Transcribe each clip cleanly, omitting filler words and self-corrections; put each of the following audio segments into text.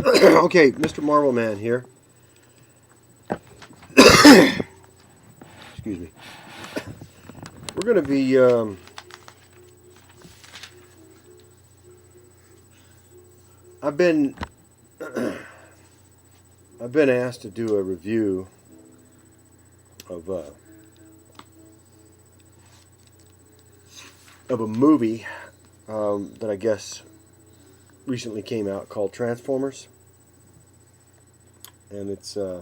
Okay, Mr. Marvel Man here. Excuse me. We're going to be I've been asked to do a review of a movie that I guess recently came out called Transformers, and it's I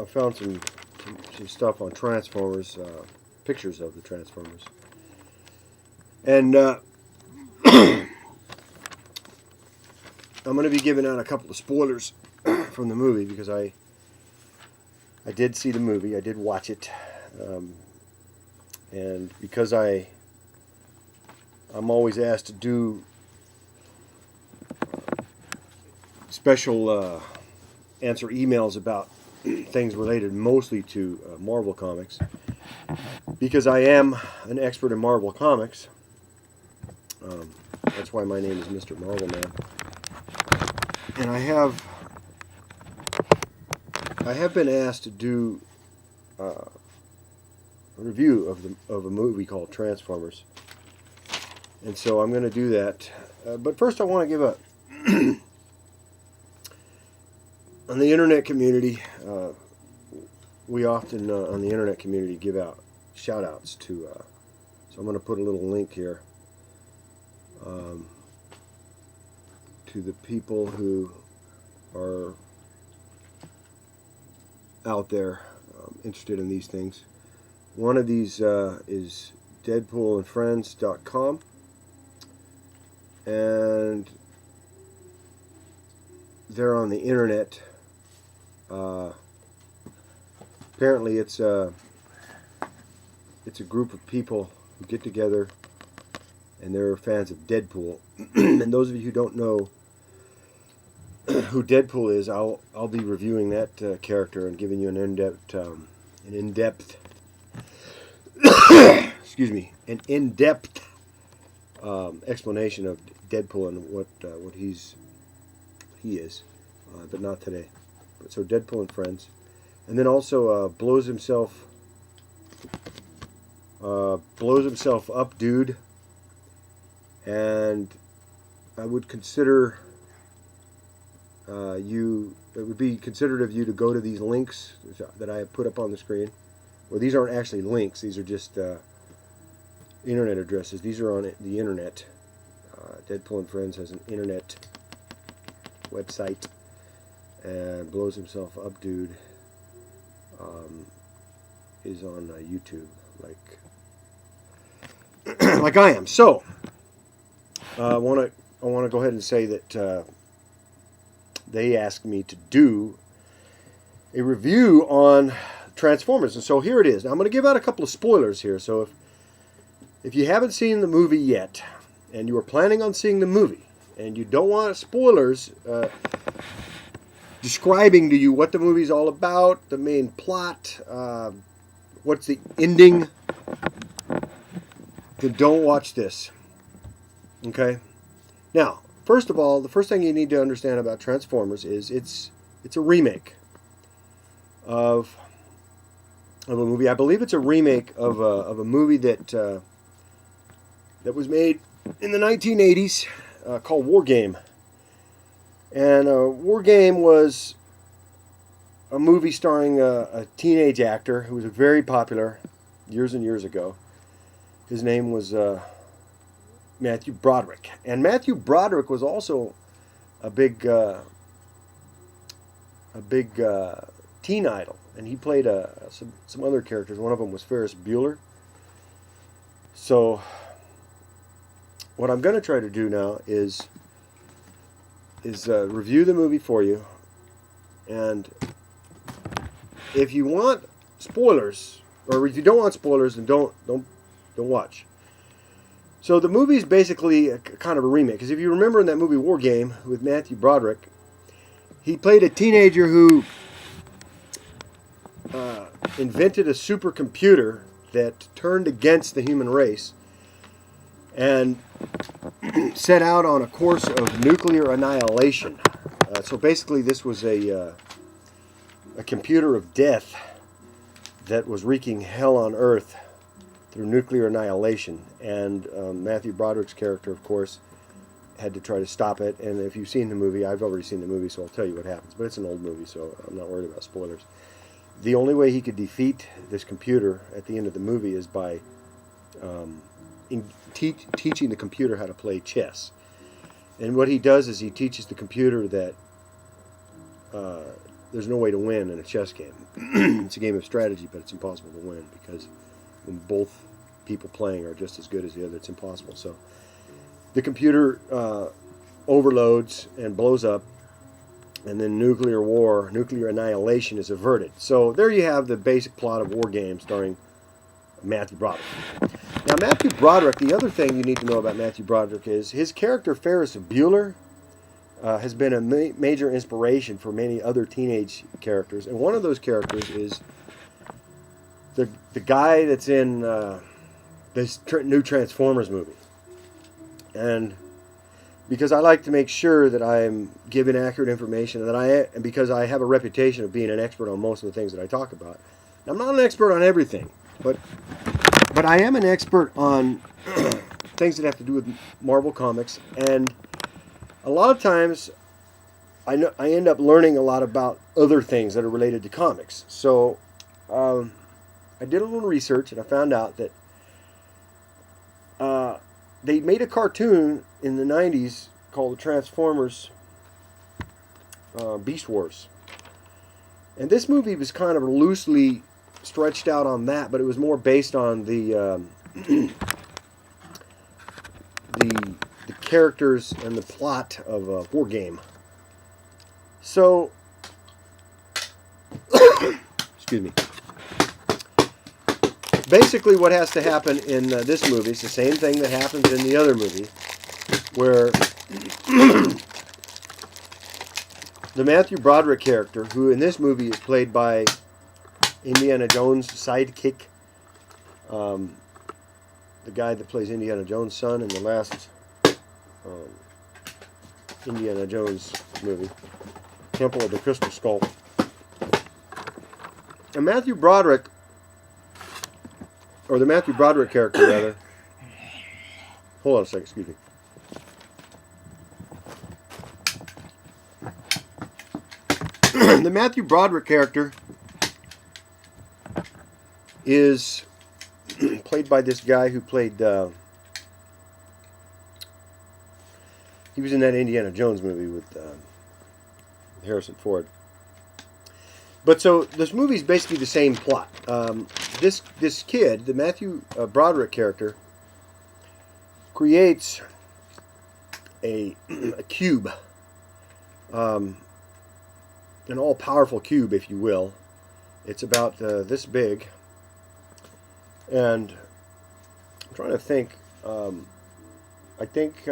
found some stuff on Transformers, pictures of the Transformers, and I'm going to be giving out a couple of spoilers from the movie because I did see the movie, I did watch it, and because I'm always asked to do special answer emails about things related mostly to Marvel Comics, because I am an expert in Marvel Comics. That's why my name is Mr. Marvel Man. And I have been asked to do a review of a movie called Transformers, and so I'm going to do that. But first, I want to give a on the internet community. We often on the internet community give out shout outs to. So I'm going to put a little link here to the people who are out there interested in these things. One of these is deadpoolandfriends.com, and they're on the internet. Apparently it's a group of people who get together and they're fans of Deadpool. And those of you who don't know who Deadpool is, I'll be reviewing that character and giving you an in-depth excuse me, an in-depth explanation of Deadpool and what he is, but not today. So Deadpool and Friends, and then also blows himself up, dude. And I would consider it would be considerate of you to go to these links that I have put up on the screen. Well, these aren't actually links; these are just internet addresses. These are on the internet. Deadpool and Friends has an internet website, and blows himself up, dude. Is on YouTube, like I am. So I want to go ahead and say that they asked me to do a review on Transformers, and so here it is. Now I'm going to give out a couple of spoilers here. So if you haven't seen the movie yet, and you are planning on seeing the movie, and you don't want spoilers describing to you what the movie's all about, the main plot, what's the ending, then don't watch this. Okay? Now, first of all, the first thing you need to understand about Transformers is it's a remake of a movie. I believe it's a remake of a movie that was made in the 1980s called War Game. And War Game was a movie starring a teenage actor who was very popular years and years ago. His name was Matthew Broderick. And Matthew Broderick was also a big teen idol. And he played some other characters. One of them was Ferris Bueller. So what I'm going to try to do now is review the movie for you, and if you want spoilers, or if you don't want spoilers, then don't watch. So the movie is basically a kind of a remake, because if you remember in that movie War Game with Matthew Broderick, he played a teenager who invented a supercomputer that turned against the human race and set out on a course of nuclear annihilation. So basically, this was a computer of death that was wreaking hell on Earth through nuclear annihilation. And Matthew Broderick's character, of course, had to try to stop it. And if you've seen the movie, I've already seen the movie, so I'll tell you what happens. But it's an old movie, so I'm not worried about spoilers. The only way he could defeat this computer at the end of the movie is by teaching the computer how to play chess. And what he does is he teaches the computer that there's no way to win in a chess game. It's a game of strategy, but it's impossible to win, because when both people playing are just as good as the other, it's impossible. So the computer overloads and blows up, and then nuclear war, nuclear annihilation is averted. So there you have the basic plot of War Games starring Matthew Broderick. Now, Matthew Broderick, the other thing you need to know about Matthew Broderick is his character Ferris Bueller has been a major inspiration for many other teenage characters. And one of those characters is the guy that's in this new Transformers movie. And because I like to make sure that I'm giving accurate information, and because I have a reputation of being an expert on most of the things that I talk about. I'm not an expert on everything, but I am an expert on things that have to do with Marvel Comics, and a lot of times I end up learning a lot about other things that are related to comics. So I did a little research, and I found out that they made a cartoon in the 90s called the Transformers Beast Wars. And this movie was kind of loosely stretched out on that, but it was more based on the the characters and the plot of a War Game. So, excuse me. Basically, what has to happen in this movie is the same thing that happens in the other movie, where the Matthew Broderick character, who in this movie is played by Indiana Jones' sidekick, the guy that plays Indiana Jones' son in the last Indiana Jones movie, Temple of the Crystal Skull. And Matthew Broderick, or the Matthew Broderick character rather, hold on a second, excuse me. The Matthew Broderick character is played by this guy who played he was in that Indiana Jones movie with Harrison Ford. But so this movie is basically the same plot. This kid, the Matthew Broderick character, creates a cube, an all-powerful cube, if you will. It's about this big, and I'm trying to think. I think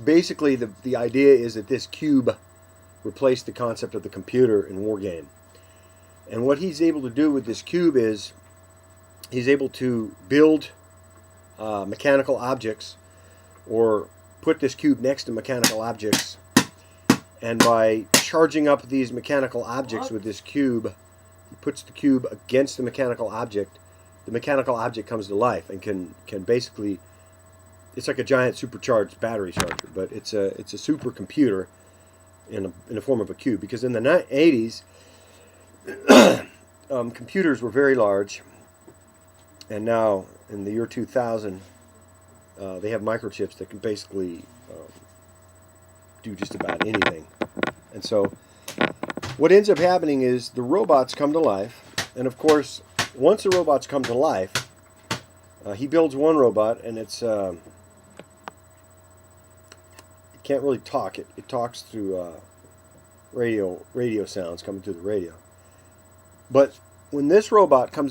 basically the idea is that this cube replaced the concept of the computer in War Game. And what he's able to do with this cube is he's able to build mechanical objects, or put this cube next to mechanical objects, and by charging up these mechanical objects with this cube, he puts the cube against the mechanical object comes to life and can basically, it's like a giant supercharged battery charger, but it's a supercomputer in the form of a cube. Because in the 80s, computers were very large, and now in the year 2000, they have microchips that can basically do just about anything. And so what ends up happening is the robots come to life, and of course, once the robots come to life, he builds one robot, and it can't really talk. It talks through radio sounds coming through the radio. But when this robot comes